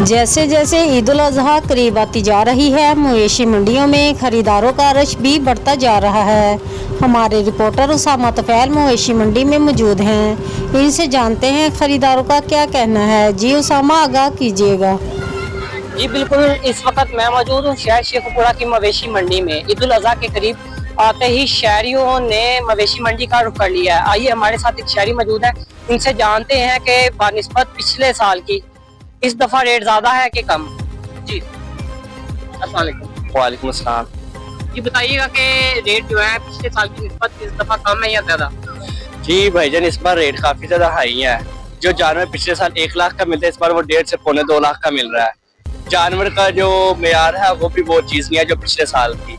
जैसे जैसे ईद उल अजहा करीब आती जा रही है, मवेशी मंडियों में खरीदारों का रश भी बढ़ता जा रहा है। हमारे रिपोर्टर उसामा तफैल मवेशी मंडी में मौजूद हैं, इनसे जानते हैं खरीदारों का क्या कहना है। जी उसामा, आगाह कीजिएगा। जी बिल्कुल, इस वक्त मैं मौजूद हूँ शहर शेखपुरा की मवेशी मंडी में। ईद उल अजहा के करीब आते ही शहरियों ने मवेशी मंडी का रुख कर लिया है। आइए हमारे साथ एक शहरी मौजूद है, इनसे जानते हैं कि बानिस्बत पिछले साल की इस दफा रेट ज्यादा है कि कम। जी अस्सलाम वालेकुम। वालेकुम अस्सलाम। जी बताइएगा कि रेट जो है पिछले साल की निस्बत इस दफा कम है या ज्यादा? जी भाईजान, इस बार रेट काफी ज्यादा हाई है। जो जानवर पिछले साल 1 लाख का मिलता है, इस बार वो 1.5 से पौने 2 लाख का मिल रहा है। जानवर का जो मेयार है वो भी वो चीज नहीं है जो पिछले साल की।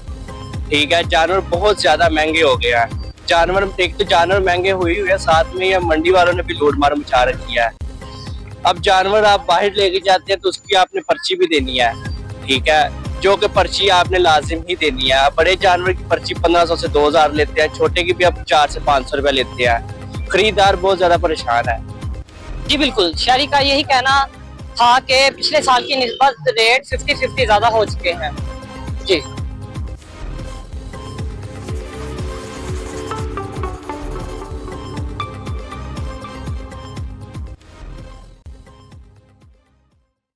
ठीक है, जानवर बहुत ज्यादा महंगे हो गए हैं। जानवर एक तो जानवर महंगे हुए हैं, साथ में ये मंडी वालों ने भी लूट मार मचा रखी है। अब जानवर आप बाहर लेके जाते हैं तो उसकी आपने पर्ची भी देनी है। ठीक है, जो कि पर्ची आपने लाजिम ही देनी है। बड़े जानवर की पर्ची 1500 से 2000 लेते हैं, छोटे की भी आप 4 से 500 रुपए लेते हैं। खरीदार बहुत ज्यादा परेशान है। जी बिल्कुल, शहरी का यही कहना था कि पिछले साल की निस्बत रेट 50-50 ज्यादा हो चुके हैं। जी।